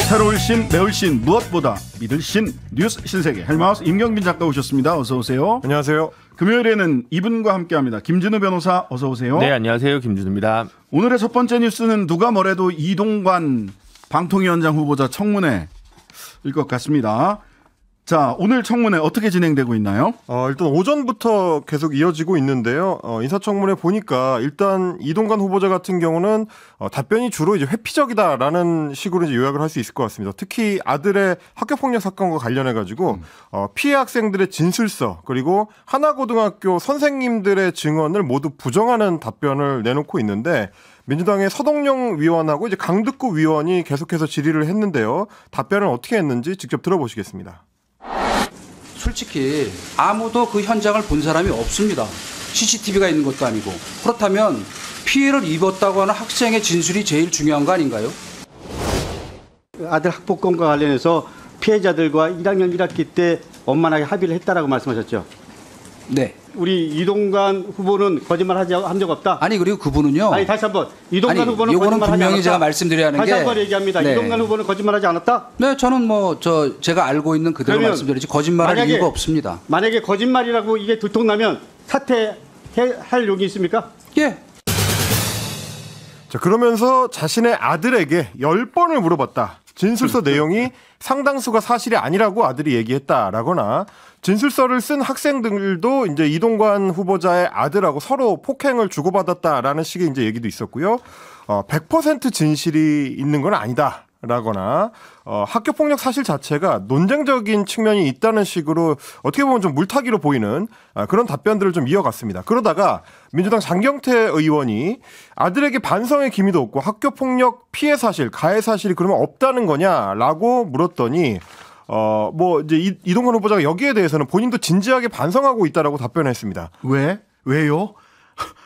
새로울 신, 매울 신, 무엇보다 믿을 신, 뉴스 신세계 헬마우스 임경빈 작가 오셨습니다. 어서 오세요. 안녕하세요. 금요일에는 이분과 함께합니다. 김준우 변호사 어서 오세요. 네, 안녕하세요. 김준우입니다. 오늘의 첫 번째 뉴스는 누가 뭐래도 이동관 방통위원장 후보자 청문회일 것 같습니다. 자, 오늘 청문회 어떻게 진행되고 있나요? 일단 오전부터 계속 이어지고 있는데요. 인사청문회 보니까 일단 이동관 후보자 같은 경우는 답변이 주로 이제 회피적이다라는 식으로 이제 요약을 할 수 있을 것 같습니다. 특히 아들의 학교폭력 사건과 관련해가지고 피해 학생들의 진술서 그리고 하나고등학교 선생님들의 증언을 모두 부정하는 답변을 내놓고 있는데 민주당의 서동영 위원하고 이제 강득구 위원이 계속해서 질의를 했는데요. 답변을 어떻게 했는지 직접 들어보시겠습니다. 솔직히 아무도 그 현장을 본 사람이 없습니다. CCTV가 있는 것도 아니고. 그렇다면 피해를 입었다고 하는 학생의 진술이 제일 중요한 거 아닌가요? 아들 학폭건과 관련해서 피해자들과 1학년 1학기 때 원만하게 합의를 했다라고 말씀하셨죠? 네. 우리 이동관 후보는 거짓말한 적 없다? 아니 그리고 그분은요. 아니 다시 한번 이동관 후보는 이거는 거짓말하지 분명히 않았다. 제가 말씀드려야 하는 다시 게 한번 얘기합니다. 네. 이동관 후보는 거짓말하지 않았다? 네, 저는 제가 알고 있는 그대로 말씀드리지 거짓말할 이유가 없습니다. 만약에 거짓말이라고 이게 들통나면 사퇴할 용이 있습니까? 예. 자, 그러면서 자신의 아들에게 10번을 물어봤다. 진술서 내용이 상당수가 사실이 아니라고 아들이 얘기했다라거나 진술서를 쓴 학생들도 이제 이동관 후보자의 아들하고 서로 폭행을 주고받았다라는 식의 이제 얘기도 있었고요. 100% 진실이 있는 건 아니다. 라거나 학교 폭력 사실 자체가 논쟁적인 측면이 있다는 식으로 어떻게 보면 좀 물타기로 보이는 그런 답변들을 좀 이어갔습니다. 그러다가 민주당 장경태 의원이 아들에게 반성의 기미도 없고 학교 폭력 피해 사실, 가해 사실이 그러면 없다는 거냐라고 물었더니 이제 이동관 후보자가 여기에 대해서는 본인도 진지하게 반성하고 있다라고 답변했습니다. 왜요?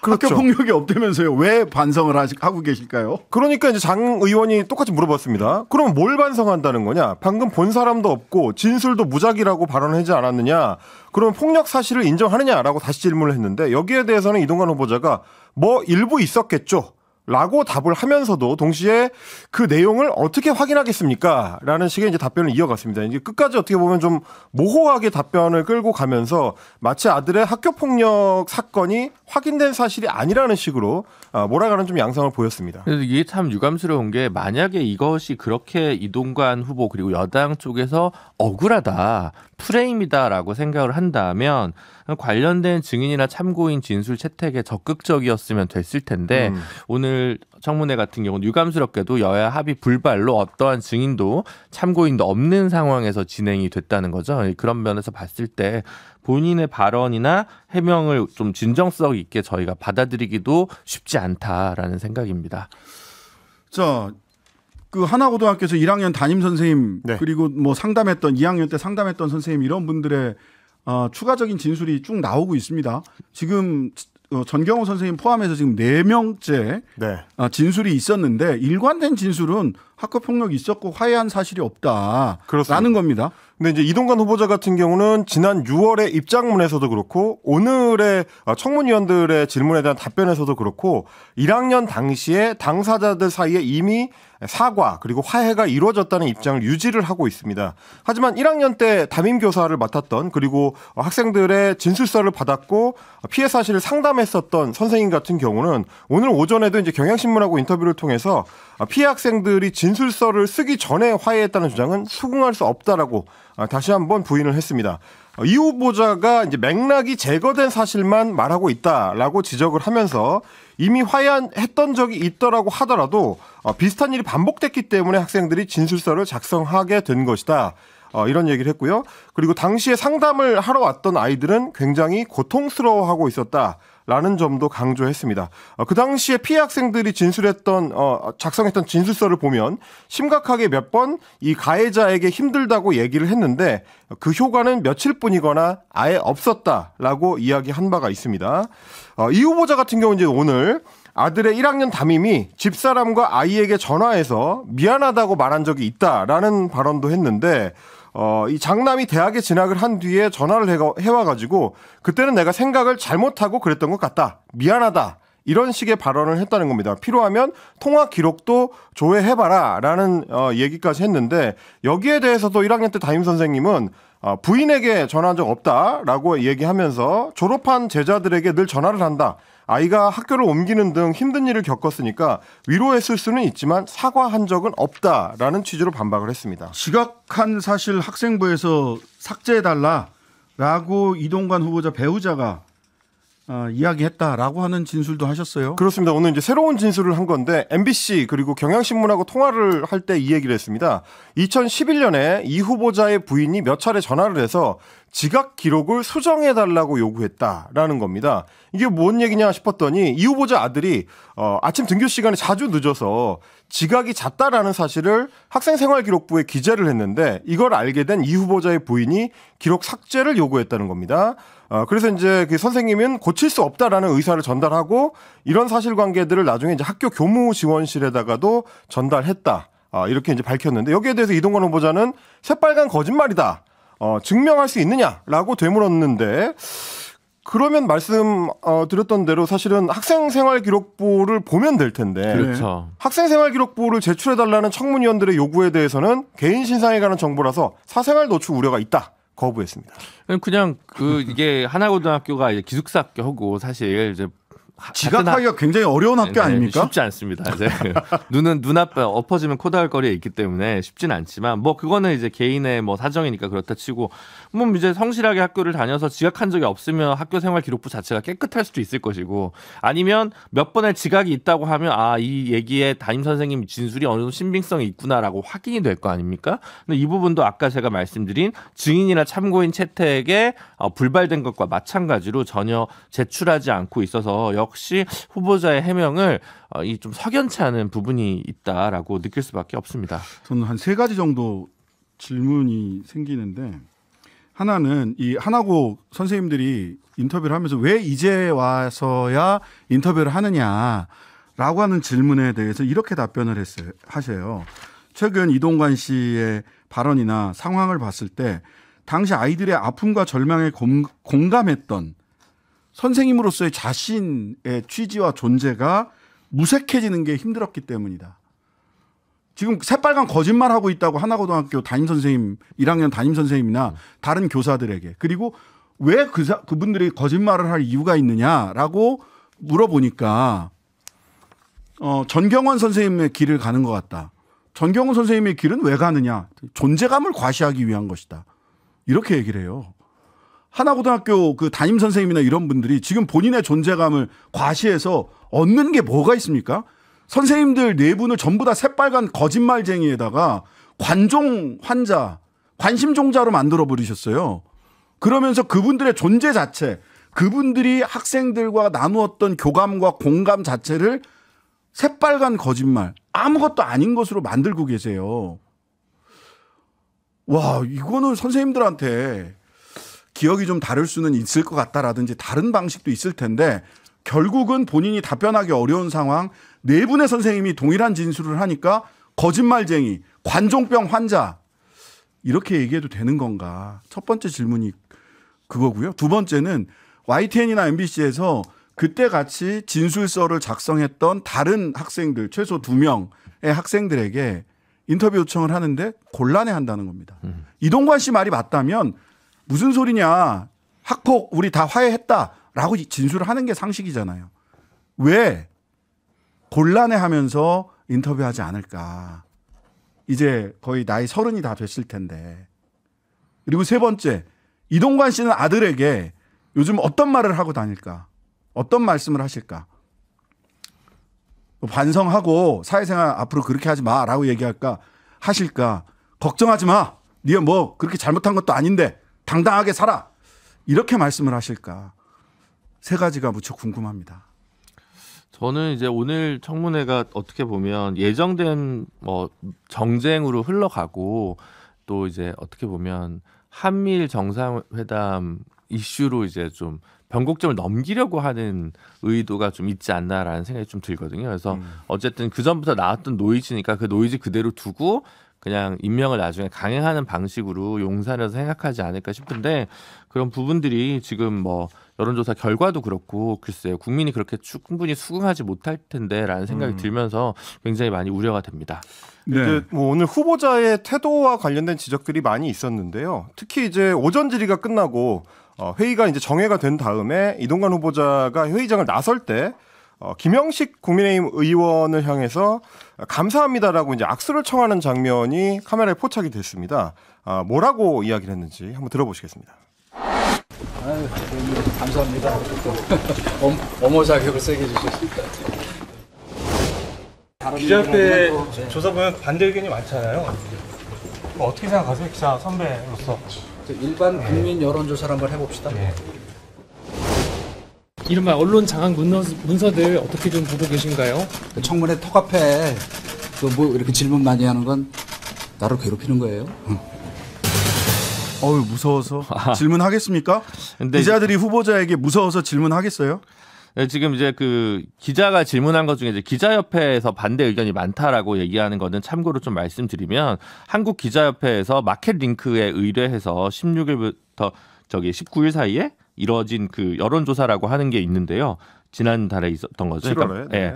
그렇죠. 학교 폭력이 없다면서요. 왜 반성을 하고 계실까요? 그러니까 이제 장 의원이 똑같이 물어봤습니다. 그럼 뭘 반성한다는 거냐? 방금 본 사람도 없고 진술도 무작위라고 발언하지 않았느냐? 그러면 폭력 사실을 인정하느냐라고 다시 질문을 했는데 여기에 대해서는 이동관 후보자가 일부 있었겠죠. 라고 답을 하면서도 동시에 그 내용을 어떻게 확인하겠습니까? 라는 식의 이제 답변을 이어갔습니다. 이제 끝까지 어떻게 보면 좀 모호하게 답변을 끌고 가면서 마치 아들의 학교폭력 사건이 확인된 사실이 아니라는 식으로 몰아가는 좀 양상을 보였습니다. 그래서 이게 참 유감스러운 게 만약에 이것이 그렇게 이동관 후보 그리고 여당 쪽에서 억울하다, 프레임이다라고 생각을 한다면 관련된 증인이나 참고인 진술 채택에 적극적이었으면 됐을 텐데 오늘 청문회 같은 경우는 유감스럽게도 여야 합의 불발로 어떠한 증인도 참고인도 없는 상황에서 진행이 됐다는 거죠. 그런 면에서 봤을 때 본인의 발언이나 해명을 좀 진정성 있게 저희가 받아들이기도 쉽지 않다라는 생각입니다. 자, 그 하나고등학교에서 1학년 담임 선생님 네. 그리고 상담했던 2학년 때 상담했던 선생님 이런 분들의 추가적인 진술이 쭉 나오고 있습니다. 지금 전경호 선생님 포함해서 지금 4명째 네. 진술이 있었는데 일관된 진술은 학교 폭력이 있었고 화해한 사실이 없다라는 그렇습니다. 겁니다. 근데 이제 이동관 후보자 같은 경우는 지난 6월에 입장문에서도 그렇고 오늘의 청문위원들의 질문에 대한 답변에서도 그렇고 1학년 당시에 당사자들 사이에 이미 사과 그리고 화해가 이루어졌다는 입장을 유지를 하고 있습니다. 하지만 1학년 때 담임교사를 맡았던 그리고 학생들의 진술서를 받았고 피해 사실을 상담했었던 선생님 같은 경우는 오늘 오전에도 이제 경향신문하고 인터뷰를 통해서 피해 학생들이 진술서를 쓰기 전에 화해했다는 주장은 수긍할 수 없다라고 다시 한번 부인을 했습니다. 이 후보자가 이제 맥락이 제거된 사실만 말하고 있다라고 지적을 하면서 이미 화해했던 적이 있더라고 하더라도 비슷한 일이 반복됐기 때문에 학생들이 진술서를 작성하게 된 것이다. 이런 얘기를 했고요. 그리고 당시에 상담을 하러 왔던 아이들은 굉장히 고통스러워하고 있었다라는 점도 강조했습니다. 그 당시에 피해 학생들이 작성했던 진술서를 보면 심각하게 몇 번 이 가해자에게 힘들다고 얘기를 했는데 그 효과는 며칠뿐이거나 아예 없었다라고 이야기한 바가 있습니다. 이 후보자 같은 경우는 이제 오늘 아들의 1학년 담임이 집사람과 아이에게 전화해서 미안하다고 말한 적이 있다라는 발언도 했는데 이 장남이 대학에 진학을 한 뒤에 전화를 해와가지고 그때는 내가 생각을 잘못하고 그랬던 것 같다. 미안하다. 이런 식의 발언을 했다는 겁니다. 필요하면 통화 기록도 조회해봐라 라는 얘기까지 했는데 여기에 대해서도 1학년 때 담임 선생님은 부인에게 전화한 적 없다라고 얘기하면서 졸업한 제자들에게 늘 전화를 한다. 아이가 학교를 옮기는 등 힘든 일을 겪었으니까 위로했을 수는 있지만 사과한 적은 없다라는 취지로 반박을 했습니다. 지각한 사실 학생부에서 삭제해달라라고 이동관 후보자 배우자가 이야기했다라고 하는 진술도 하셨어요. 그렇습니다. 오늘 이제 새로운 진술을 한 건데 MBC 그리고 경향신문하고 통화를 할 때 이 얘기를 했습니다. 2011년에 이 후보자의 부인이 몇 차례 전화를 해서 지각 기록을 수정해달라고 요구했다라는 겁니다. 이게 뭔 얘기냐 싶었더니 이 후보자 아들이 아침 등교 시간에 자주 늦어서 지각이 잦다라는 사실을 학생생활기록부에 기재를 했는데 이걸 알게 된 이 후보자의 부인이 기록 삭제를 요구했다는 겁니다. 그래서 이제 그 선생님은 고칠 수 없다라는 의사를 전달하고 이런 사실관계들을 나중에 이제 학교 교무지원실에다가도 전달했다. 이렇게 이제 밝혔는데 여기에 대해서 이동관 후보자는 새빨간 거짓말이다. 증명할 수 있느냐라고 되물었는데 그러면 말씀 드렸던 대로 사실은 학생생활기록부를 보면 될 텐데 그렇죠. 학생생활기록부를 제출해달라는 청문위원들의 요구에 대해서는 개인 신상에 관한 정보라서 사생활 노출 우려가 있다. 거부했습니다. 그냥 이게 하나고등학교가 이제 기숙사 학교고 사실 이제 지각하기가 굉장히 어려운 학교 아닙니까? 쉽지 않습니다. 이제 눈앞에 엎어지면 코다할거리에 있기 때문에 쉽지는 않지만 뭐 그거는 이제 개인의 뭐 사정이니까 그렇다 치고 뭐 이제 성실하게 학교를 다녀서 지각한 적이 없으면 학교 생활 기록부 자체가 깨끗할 수도 있을 것이고 아니면 몇 번의 지각이 있다고 하면 이 얘기에 담임 선생님 진술이 어느 정도 신빙성이 있구나라고 확인이 될 거 아닙니까? 근데 이 부분도 아까 제가 말씀드린 증인이나 참고인 채택에 불발된 것과 마찬가지로 전혀 제출하지 않고 있어서 역시 후보자의 해명을 이 좀 석연치 않은 부분이 있다라고 느낄 수밖에 없습니다. 저는 한 3가지 정도 질문이 생기는데 하나는 이 하나고 선생님들이 인터뷰를 하면서 왜 이제 와서야 인터뷰를 하느냐라고 하는 질문에 대해서 이렇게 답변을 하세요. 최근 이동관 씨의 발언이나 상황을 봤을 때 당시 아이들의 아픔과 절망에 공감했던 선생님으로서의 자신의 취지와 존재가 무색해지는 게 힘들었기 때문이다. 지금 새빨간 거짓말하고 있다고 하나고등학교 담임선생님 1학년 담임선생님이나 다른 교사들에게 그리고 왜 그분들이 거짓말을 할 이유가 있느냐라고 물어보니까 전경원 선생님의 길을 가는 것 같다. 전경원 선생님의 길은 왜 가느냐. 존재감을 과시하기 위한 것이다. 이렇게 얘기를 해요. 하나고등학교 그 담임선생님이나 이런 분들이 지금 본인의 존재감을 과시해서 얻는 게 뭐가 있습니까? 선생님들 4분을 전부 다 새빨간 거짓말쟁이에다가 관종 환자, 관심종자로 만들어 버리셨어요. 그러면서 그분들의 존재 자체, 그분들이 학생들과 나누었던 교감과 공감 자체를 새빨간 거짓말, 아무것도 아닌 것으로 만들고 계세요. 와, 이거는 선생님들한테 기억이 좀 다를 수는 있을 것 같다라든지 다른 방식도 있을 텐데 결국은 본인이 답변하기 어려운 상황 4분의 선생님이 동일한 진술을 하니까 거짓말쟁이, 관종병 환자 이렇게 얘기해도 되는 건가. 첫 번째 질문이 그거고요. 두 번째는 YTN이나 MBC에서 그때 같이 진술서를 작성했던 다른 학생들 최소 2명의 학생들에게 인터뷰 요청을 하는데 곤란해한다는 겁니다. 이동관 씨 말이 맞다면 무슨 소리냐. 학폭 우리 다 화해했다라고 진술을 하는 게 상식이잖아요. 왜 곤란해하면서 인터뷰하지 않을까. 이제 거의 나이 30이 다 됐을 텐데. 그리고 세 번째, 이동관 씨는 아들에게 요즘 어떤 말을 하고 다닐까. 어떤 말씀을 하실까. 반성하고 사회생활 앞으로 그렇게 하지 마라고 얘기할까 하실까. 걱정하지 마. 네가 뭐 그렇게 잘못한 것도 아닌데 당당하게 살아. 이렇게 말씀을 하실까. 3가지가 무척 궁금합니다. 저는 이제 오늘 청문회가 어떻게 보면 예정된 뭐 정쟁으로 흘러가고 또 이제 어떻게 보면 한미일 정상회담 이슈로 이제 좀 변곡점을 넘기려고 하는 의도가 좀 있지 않나라는 생각이 좀 들거든요. 그래서 어쨌든 그 전부터 나왔던 노이즈니까 그 노이즈 그대로 두고 그냥 임명을 나중에 강행하는 방식으로 용산에서 생각하지 않을까 싶은데 그런 부분들이 지금 뭐 여론조사 결과도 그렇고 글쎄요 국민이 그렇게 충분히 수긍하지 못할 텐데라는 생각이 들면서 굉장히 많이 우려가 됩니다. 네. 이제 뭐 오늘 후보자의 태도와 관련된 지적들이 많이 있었는데요. 특히 이제 오전 질의가 끝나고 회의가 이제 정회가 된 다음에 이동관 후보자가 회의장을 나설 때 김영식 국민의힘 의원을 향해서 감사합니다라고 이제 악수를 청하는 장면이 카메라에 포착이 됐습니다. 뭐라고 이야기를 했는지 한번 들어보시겠습니다. 아유, 감사합니다. 어머 자격을 세게 주셨습니다. 기자협회 조사 보면 반대 의견이 많잖아요. 어떻게 생각하세요, 기자 선배로서? 일반 국민 여론조사를 한번 해봅시다. 네. 이른바 언론 장악 문서들 어떻게 좀 보고 계신가요? 청문회 턱앞에 뭐 이렇게 질문 많이 하는 건 나를 괴롭히는 거예요. 어우 무서워서 질문하겠습니까? 근데 기자들이 후보자에게 무서워서 질문하겠어요? 네, 지금 이제 그 기자가 질문한 것 중에 이제 기자협회에서 반대 의견이 많다라고 얘기하는 거는 참고로 좀 말씀드리면 한국 기자협회에서 마켓 링크에 의뢰해서 16일부터 19일 사이에 이뤄진 그 여론조사라고 하는 게 있는데요. 지난달에 있었던 거죠. 7월에. 그러니까, 예,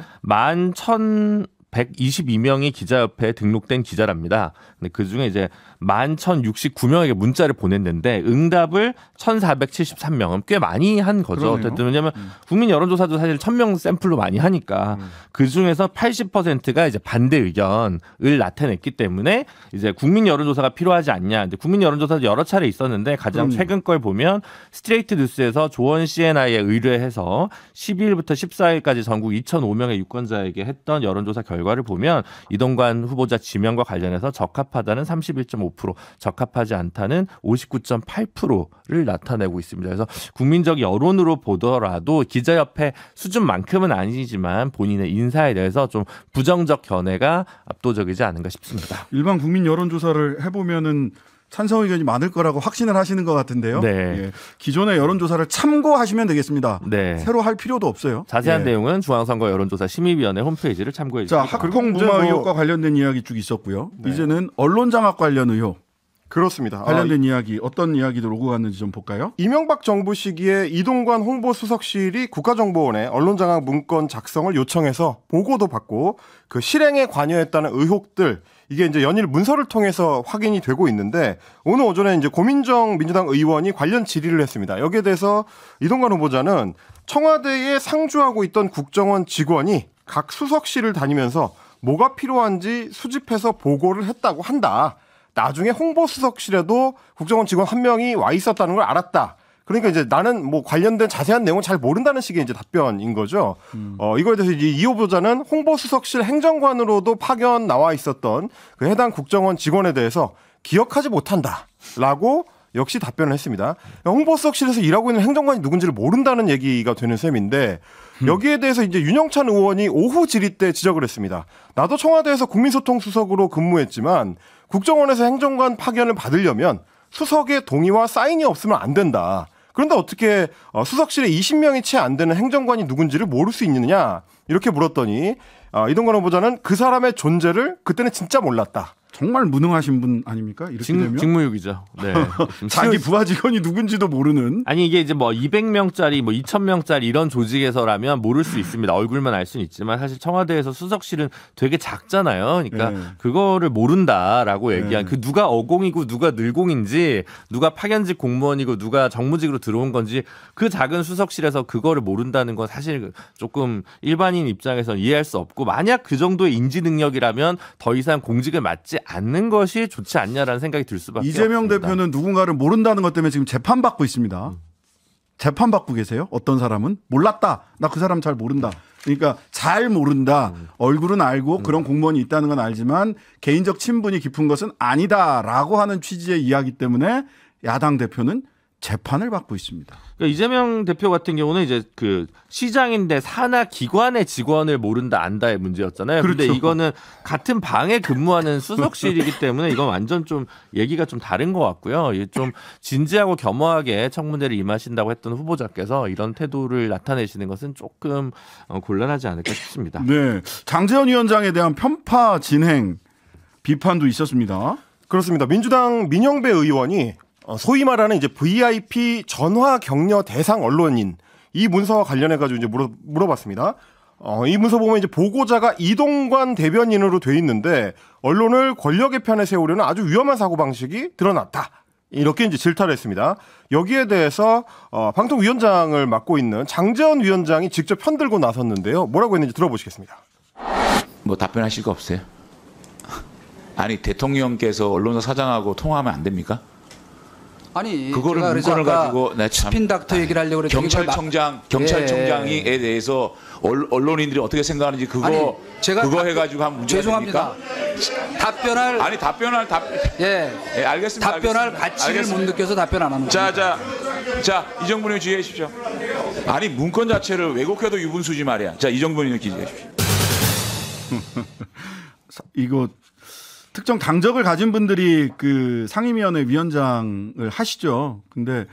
11,122명이 기자협회에 등록된 기자랍니다. 근데 그 중에 이제 11,069명에게 문자를 보냈는데 응답을 1,473명은 꽤 많이 한 거죠. 어쨌든 왜냐하면 국민 여론조사도 사실 1,000명 샘플로 많이 하니까 그 중에서 80%가 이제 반대 의견을 나타냈기 때문에 이제 국민 여론조사가 필요하지 않냐. 근데 국민 여론조사도 여러 차례 있었는데 가장 최근 걸 보면 스트레이트 뉴스에서 조원 CNI에 의뢰해서 12일부터 14일까지 전국 2,005명의 유권자에게 했던 여론조사 결과를 보면 이동관 후보자 지명과 관련해서 적합하다는 31.5%, 적합하지 않다는 59.8%를 나타내고 있습니다. 그래서 국민적 여론으로 보더라도 기자협회 수준만큼은 아니지만 본인의 인사에 대해서 좀 부정적 견해가 압도적이지 않은가 싶습니다. 일반 국민 여론조사를 해보면은 찬성 의견이 많을 거라고 확신을 하시는 것 같은데요. 네. 예. 기존의 여론조사를 참고하시면 되겠습니다. 네. 새로 할 필요도 없어요. 자세한 예. 내용은 중앙선거 여론조사 심의위원회 홈페이지를 참고해 자, 주시기 바랍니다. 학폭 이제 무마 뭐- 의혹과 관련된 이야기 쭉 있었고요. 네. 이제는 언론 장악 관련 의혹 그렇습니다. 관련된 이야기 어떤 이야기도 오고 갔는지 좀 볼까요? 이명박 정부 시기에 이동관 홍보수석실이 국가정보원에 언론장악 문건 작성을 요청해서 보고도 받고 그 실행에 관여했다는 의혹들 이게 이제 연일 문서를 통해서 확인이 되고 있는데 오늘 오전에 이제 고민정 민주당 의원이 관련 질의를 했습니다. 여기에 대해서 이동관 후보자는 청와대에 상주하고 있던 국정원 직원이 각 수석실을 다니면서 뭐가 필요한지 수집해서 보고를 했다고 한다. 나중에 홍보수석실에도 국정원 직원 한 명이 와 있었다는 걸 알았다. 그러니까 이제 나는 뭐 관련된 자세한 내용은 잘 모른다는 식의 이제 답변인 거죠. 이거에 대해서 이 후보자는 홍보수석실 행정관으로도 파견 나와 있었던 그 해당 국정원 직원에 대해서 기억하지 못한다라고 역시 답변을 했습니다. 홍보수석실에서 일하고 있는 행정관이 누군지를 모른다는 얘기가 되는 셈인데 여기에 대해서 이제 윤영찬 의원이 오후 질의 때 지적을 했습니다. 나도 청와대에서 국민소통수석으로 근무했지만 국정원에서 행정관 파견을 받으려면 수석의 동의와 사인이 없으면 안 된다. 그런데 어떻게 수석실에 20명이 채 안 되는 행정관이 누군지를 모를 수 있느냐 이렇게 물었더니 이동관 후보자는 그 사람의 존재를 그때는 진짜 몰랐다. 정말 무능하신 분 아닙니까? 이렇게 되면 직무유기죠. 네. 자기 부하 직원이 누군지도 모르는. 아니 이게 이제 뭐 200명짜리 뭐 2,000명짜리 이런 조직에서라면 모를 수 있습니다. 얼굴만 알 수는 있지만 사실 청와대에서 수석실은 되게 작잖아요. 그러니까 네. 그거를 모른다라고 얘기한 네. 그 누가 어공이고 누가 늘공인지 누가 파견직 공무원이고 누가 정무직으로 들어온 건지 그 작은 수석실에서 그거를 모른다는 건 사실 조금 일반인 입장에서는 이해할 수 없고 만약 그 정도의 인지 능력이라면 더 이상 공직을 맡지 않는 것이 좋지 않냐라는 생각이 들 수밖에 이재명 없습니다. 대표는 누군가를 모른다는 것 때문에 지금 재판받고 있습니다. 재판받고 계세요? 어떤 사람은 몰랐다. 나 그 사람 잘 모른다. 그러니까 잘 모른다. 얼굴은 알고 그런 공무원이 있다는 건 알지만 개인적 친분이 깊은 것은 아니다라고 하는 취지의 이야기 때문에 야당 대표는 재판을 받고 있습니다. 그러니까 이재명 대표 같은 경우는 이제 그 시장인데 산하 기관의 직원을 모른다 안다의 문제였잖아요. 그런데 그렇죠. 이거는 같은 방에 근무하는 수석실이기 때문에 이건 완전 좀 얘기가 좀 다른 것 같고요. 이게 좀 진지하고 겸허하게 청문회를 임하신다고 했던 후보자께서 이런 태도를 나타내시는 것은 조금 곤란하지 않을까 싶습니다. 네. 장제원 위원장에 대한 편파 진행 비판도 있었습니다. 그렇습니다. 민주당 민영배 의원이 소위 말하는 이제 VIP 전화 격려 대상 언론인 이 문서와 관련해 가지고 이제 물어봤습니다. 이 문서 보면 이제 보고자가 이동관 대변인으로 돼 있는데 언론을 권력의 편에 세우려는 아주 위험한 사고 방식이 드러났다. 이렇게 이제 질타를 했습니다. 여기에 대해서 방통위원장을 맡고 있는 장제원 위원장이 직접 편들고 나섰는데요. 뭐라고 했는지 들어보시겠습니다. 뭐 답변하실 거 없어요? 아니 대통령께서 언론사 사장하고 통화하면 안 됩니까? 아니 그거를 문건을 가지고 스핀 닥터 얘기를 하려고 그랬더니 경찰청장에 대해서 언론인들이 어떻게 생각하는지 그거 해가지고 하면 문제가 죄송합니다. 됩니까? 예, 알겠습니다. 답변할 가치를 못 느껴서 답변 안 하는 거예요. 자 이정분 의원 주의해 주십시오. 아니 문건 자체를 왜곡해도 유분수지 말이야. 자 이정분 의원 기재해 주십시오. 이거 특정 당적을 가진 분들이 그 상임위원회 위원장을 하시죠. 근데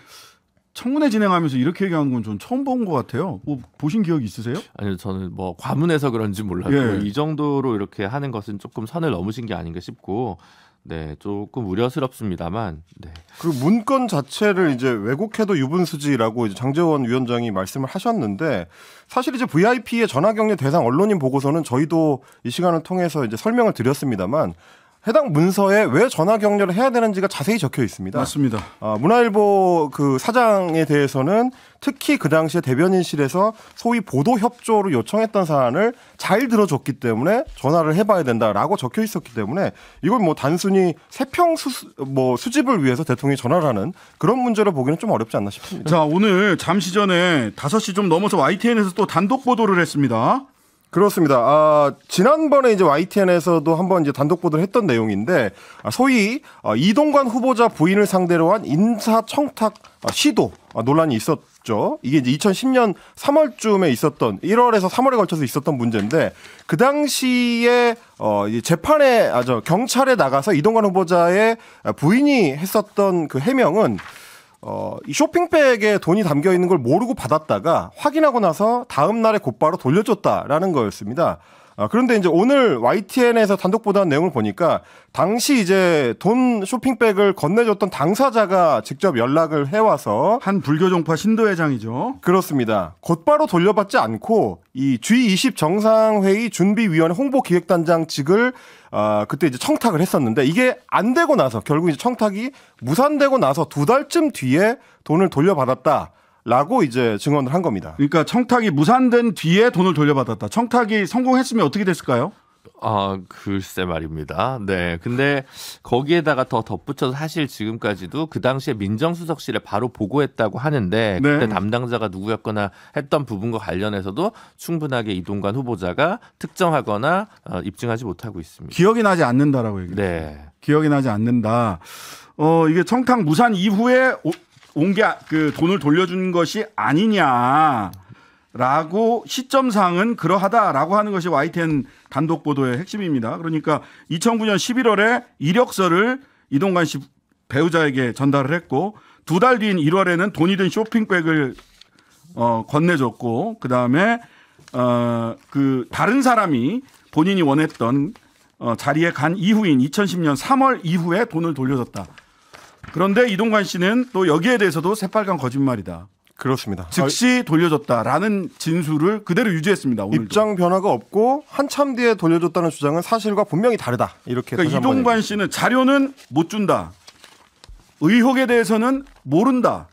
청문회 진행하면서 이렇게 얘기하는 건 좀 처음 본 것 같아요. 뭐 보신 기억이 있으세요? 아니요, 저는 뭐 과문해서 그런지 몰라도 예. 이 정도로 이렇게 하는 것은 조금 선을 넘으신 게 아닌가 싶고, 네, 조금 우려스럽습니다만, 네. 그 문건 자체를 이제 왜곡해도 유분수지라고 이제 장제원 위원장이 말씀을 하셨는데 사실 이제 VIP의 전화격려 대상 언론인 보고서는 저희도 이 시간을 통해서 이제 설명을 드렸습니다만. 해당 문서에 왜 전화 격려를 해야 되는지가 자세히 적혀 있습니다. 맞습니다. 문화일보 그 사장에 대해서는 특히 그 당시에 대변인실에서 소위 보도 협조를 요청했던 사안을 잘 들어줬기 때문에 전화를 해봐야 된다라고 적혀 있었기 때문에 이걸 뭐 단순히 세평 수집을 위해서 대통령이 전화를 하는 그런 문제로 보기는 좀 어렵지 않나 싶습니다. 자, 오늘 잠시 전에 5시 좀 넘어서 YTN에서 또 단독 보도를 했습니다. 그렇습니다. 지난번에 이제 YTN에서도 한번 이제 단독 보도를 했던 내용인데, 소위 이동관 후보자 부인을 상대로 한 인사청탁 시도 논란이 있었죠. 이게 이제 2010년 3월쯤에 있었던 1월에서 3월에 걸쳐서 있었던 문제인데, 그 당시에 재판에 경찰에 나가서 이동관 후보자의 부인이 했었던 그 해명은. 이 쇼핑백에 돈이 담겨 있는 걸 모르고 받았다가 확인하고 나서 다음 날에 곧바로 돌려줬다라는 거였습니다. 그런데 이제 오늘 YTN에서 단독 보도한 내용을 보니까 당시 이제 돈 쇼핑백을 건네줬던 당사자가 직접 연락을 해와서 한 불교종파 신도회장이죠. 그렇습니다. 곧바로 돌려받지 않고 이 G20 정상회의 준비위원회 홍보기획단장직을 그때 이제 청탁을 했었는데 이게 안 되고 나서 결국 이제 청탁이 무산되고 나서 2달쯤 뒤에 돈을 돌려받았다. 라고 이제 증언을 한 겁니다. 그러니까 청탁이 무산된 뒤에 돈을 돌려받았다. 청탁이 성공했으면 어떻게 됐을까요? 글쎄 말입니다. 네. 근데 거기에다가 더 덧붙여서 사실 지금까지도 그 당시에 민정수석실에 바로 보고했다고 하는데 네. 그때 담당자가 누구였거나 했던 부분과 관련해서도 충분하게 이동관 후보자가 특정하거나 입증하지 못하고 있습니다. 기억이 나지 않는다라고 얘기해요. 네. 기억이 나지 않는다. 이게 청탁 무산 이후에 온 게 그 돈을 돌려준 것이 아니냐라고 시점상은 그러하다라고 하는 것이 YTN 단독 보도의 핵심입니다. 그러니까 2009년 11월에 이력서를 이동관 씨 배우자에게 전달을 했고 2달 뒤인 1월에는 돈이 든 쇼핑백을 건네줬고 그다음에 그 다른 사람이 본인이 원했던 자리에 간 이후인 2010년 3월 이후에 돈을 돌려줬다. 그런데 이동관 씨는 또 여기에 대해서도 새빨간 거짓말이다. 그렇습니다. 즉시 돌려줬다라는 진술을 그대로 유지했습니다. 오늘도. 입장 변화가 없고 한참 뒤에 돌려줬다는 주장은 사실과 분명히 다르다. 이렇게 그러니까 이동관 씨는 자료는 못 준다. 의혹에 대해서는 모른다.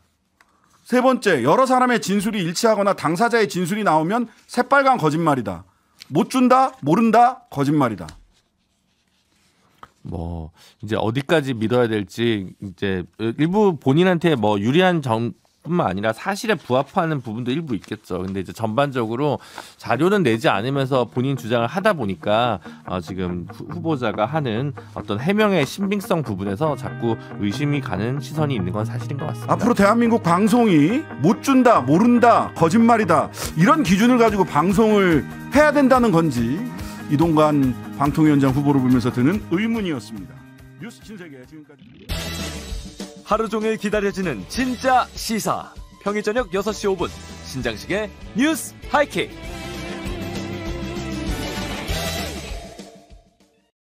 세 번째, 여러 사람의 진술이 일치하거나 당사자의 진술이 나오면 새빨간 거짓말이다. 못 준다, 모른다, 거짓말이다. 뭐 이제 어디까지 믿어야 될지 이제 일부 본인한테 뭐 유리한 점뿐만 아니라 사실에 부합하는 부분도 일부 있겠죠. 근데 이제 전반적으로 자료는 내지 않으면서 본인 주장을 하다 보니까 지금 후보자가 하는 어떤 해명의 신빙성 부분에서 자꾸 의심이 가는 시선이 있는 건 사실인 것 같습니다. 앞으로 대한민국 방송이 못 준다, 모른다, 거짓말이다 이런 기준을 가지고 방송을 해야 된다는 건지 이동관 방통위원장 후보를 보면서 드는 의문이었습니다. 뉴스 신세계 지금까지. 하루 종일 기다려지는 진짜 시사. 평일 저녁 6시 5분 신장식의 뉴스 하이킥.